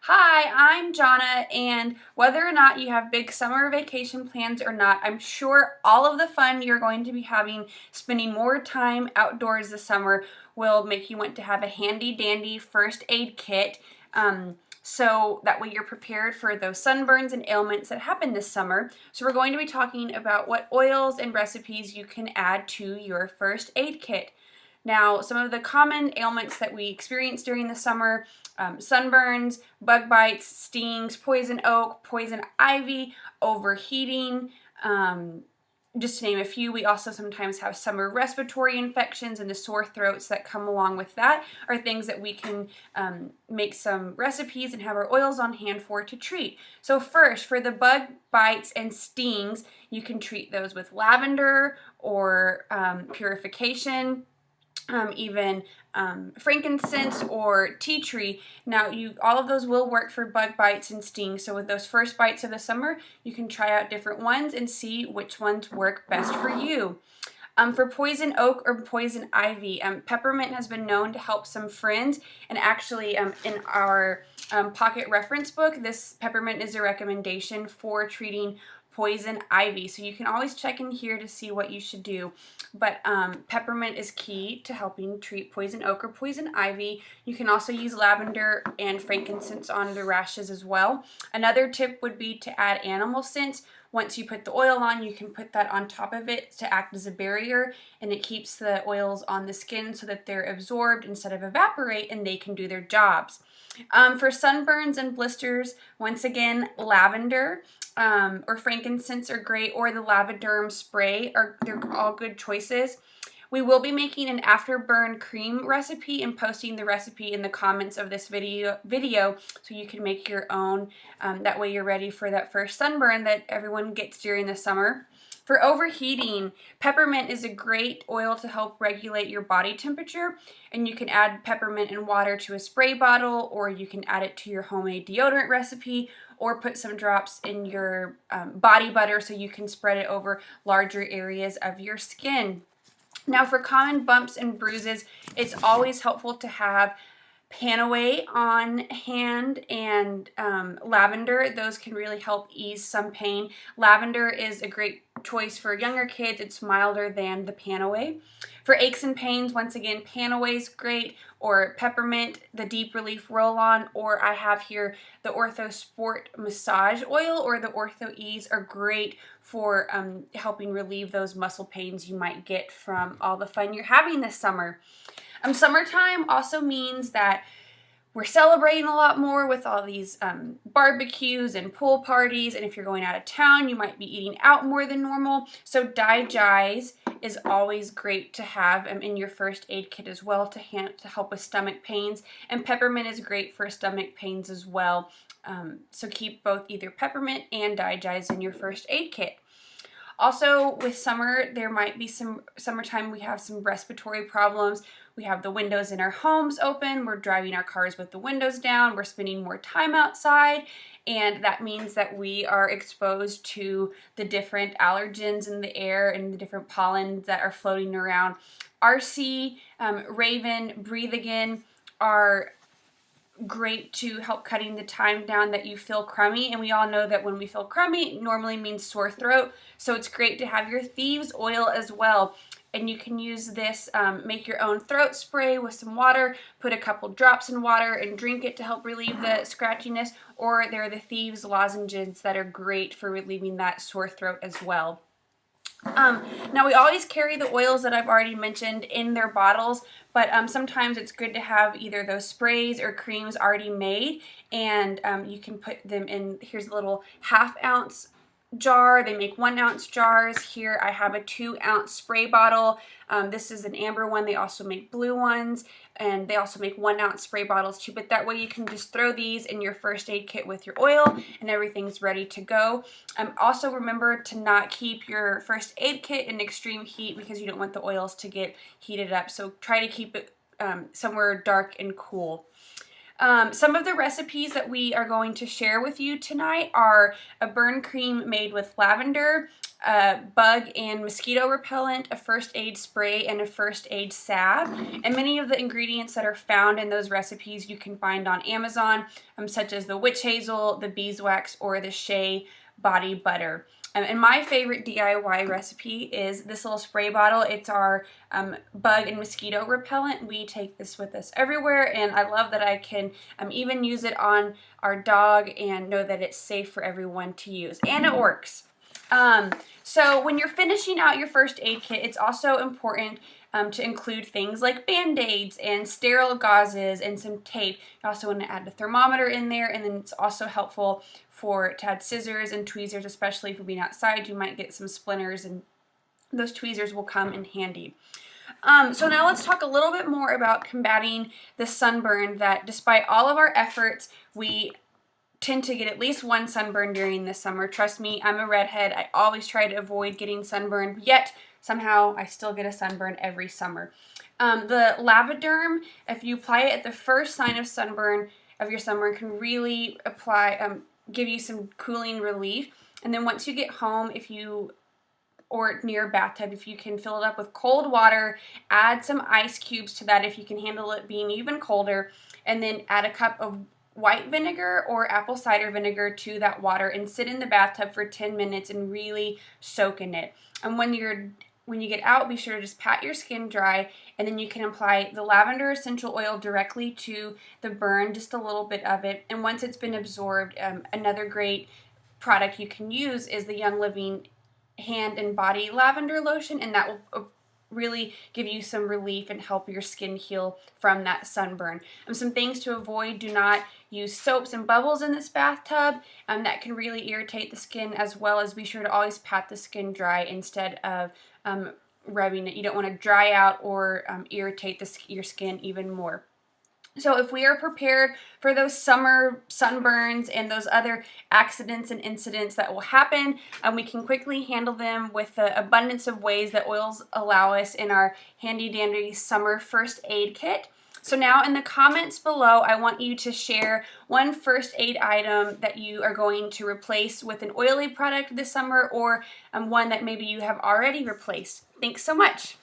Hi, I'm Jonna, and whether or not you have big summer vacation plans or not, I'm sure all of the fun you're going to be having spending more time outdoors this summer will make you want to have a handy dandy first aid kit. So that way you're prepared for those sunburns and ailments that happen this summer. So we're going to be talking about what oils and recipes you can add to your first aid kit. Now, some of the common ailments that we experience during the summer, sunburns, bug bites, stings, poison oak, poison ivy, overheating, just to name a few. We also sometimes have summer respiratory infections, and the sore throats that come along with that are things that we can make some recipes and have our oils on hand for to treat. So first, for the bug bites and stings, you can treat those with lavender or purification, even frankincense or tea tree. Now, all of those will work for bug bites and stings. So with those first bites of the summer, you can try out different ones and see which ones work best for you. For poison oak or poison ivy, peppermint has been known to help some friends, and actually in our pocket reference book, this peppermint is a recommendation for treating poison ivy. So you can always check in here to see what you should do. But peppermint is key to helping treat poison oak or poison ivy. You can also use lavender and frankincense on the rashes as well. Another tip would be to add animal scents. Once you put the oil on, you can put that on top of it to act as a barrier, and it keeps the oils on the skin so that they're absorbed instead of evaporate, and they can do their jobs. For sunburns and blisters, once again, lavender or frankincense are great, or the Lavaderm spray they're all good choices. We will be making an afterburn cream recipe and posting the recipe in the comments of this video so you can make your own. That way you're ready for that first sunburn that everyone gets during the summer. For overheating, peppermint is a great oil to help regulate your body temperature, and you can add peppermint and water to a spray bottle, or you can add it to your homemade deodorant recipe, or put some drops in your body butter so you can spread it over larger areas of your skin. Now, for common bumps and bruises, it's always helpful to have Panaway on hand and lavender. Those can really help ease some pain. Lavender is a great choice for younger kids. It's milder than the Panaway. For aches and pains, once again, Panaway is great, or peppermint, the Deep Relief Roll-On, or I have here the Ortho Sport Massage Oil or the Ortho Ease are great for helping relieve those muscle pains you might get from all the fun you're having this summer. Summertime also means that we're celebrating a lot more with all these barbecues and pool parties, and if you're going out of town, you might be eating out more than normal. So Digize is always great to have in your first aid kit as well to help with stomach pains, and peppermint is great for stomach pains as well. So keep both either peppermint and Digize in your first aid kit. Also, with summer, there might be summertime, we have some respiratory problems. We have the windows in our homes open. We're driving our cars with the windows down. We're spending more time outside, and that means that we are exposed to the different allergens in the air and the different pollens that are floating around. RC, Raven, Breathe Again are great to help cutting the time down that you feel crummy, and we all know that when we feel crummy, it normally means sore throat, so it's great to have your Thieves oil as well. And you can use this, make your own throat spray with some water, put a couple drops in water and drink it to help relieve the scratchiness, or there are the Thieves lozenges that are great for relieving that sore throat as well. Now, we always carry the oils that I've already mentioned in their bottles, but sometimes it's good to have either those sprays or creams already made, and you can put them in. Here's a little 1/2 ounce jar. They make 1 ounce jars. Here I have a 2 ounce spray bottle. This is an amber one. They also make blue ones, and they also make 1 ounce spray bottles too, but that way you can just throw these in your first aid kit with your oil and everything's ready to go. Also remember to not keep your first aid kit in extreme heat because you don't want the oils to get heated up, so try to keep it somewhere dark and cool. Some of the recipes that we are going to share with you tonight are a burn cream made with lavender, bug and mosquito repellent, a first aid spray, and a first aid salve. And many of the ingredients that are found in those recipes you can find on Amazon, such as the witch hazel, the beeswax, or the shea body butter. And my favorite DIY recipe is this little spray bottle. It's our bug and mosquito repellent. We take this with us everywhere, and I love that I can even use it on our dog and know that it's safe for everyone to use. And it works. So when you're finishing out your first aid kit, it's also important to include things like Band-Aids and sterile gauzes and some tape. You also want to add the thermometer in there, and then it's also helpful to add scissors and tweezers, especially for being outside. You might get some splinters, and those tweezers will come in handy. So now let's talk a little bit more about combating the sunburn that, despite all of our efforts, we tend to get at least one sunburn during the summer. Trust me, I'm a redhead. I always try to avoid getting sunburned, yet somehow I still get a sunburn every summer. The Lavaderm, if you apply it at the first sign of sunburn of your sunburn, can really give you some cooling relief. And then once you get home, or near a bathtub, if you can fill it up with cold water, add some ice cubes to that if you can handle it being even colder, and then add a cup of white vinegar or apple cider vinegar to that water and sit in the bathtub for 10 minutes and really soak in it. And when you get out, be sure to just pat your skin dry, and then you can apply the lavender essential oil directly to the burn, just a little bit of it. And once it's been absorbed, another great product you can use is the Young Living hand and body lavender lotion, and that will really give you some relief and help your skin heal from that sunburn. Some things to avoid: do not use soaps and bubbles in this bathtub. That can really irritate the skin, as well as be sure to always pat the skin dry instead of rubbing it. You don't want to dry out or irritate your skin even more. So if we are prepared for those summer sunburns and those other accidents and incidents that will happen, we can quickly handle them with the abundance of ways that oils allow us in our handy dandy summer first aid kit. So now in the comments below, I want you to share one first aid item that you are going to replace with an oily product this summer, or one that maybe you have already replaced. Thanks so much.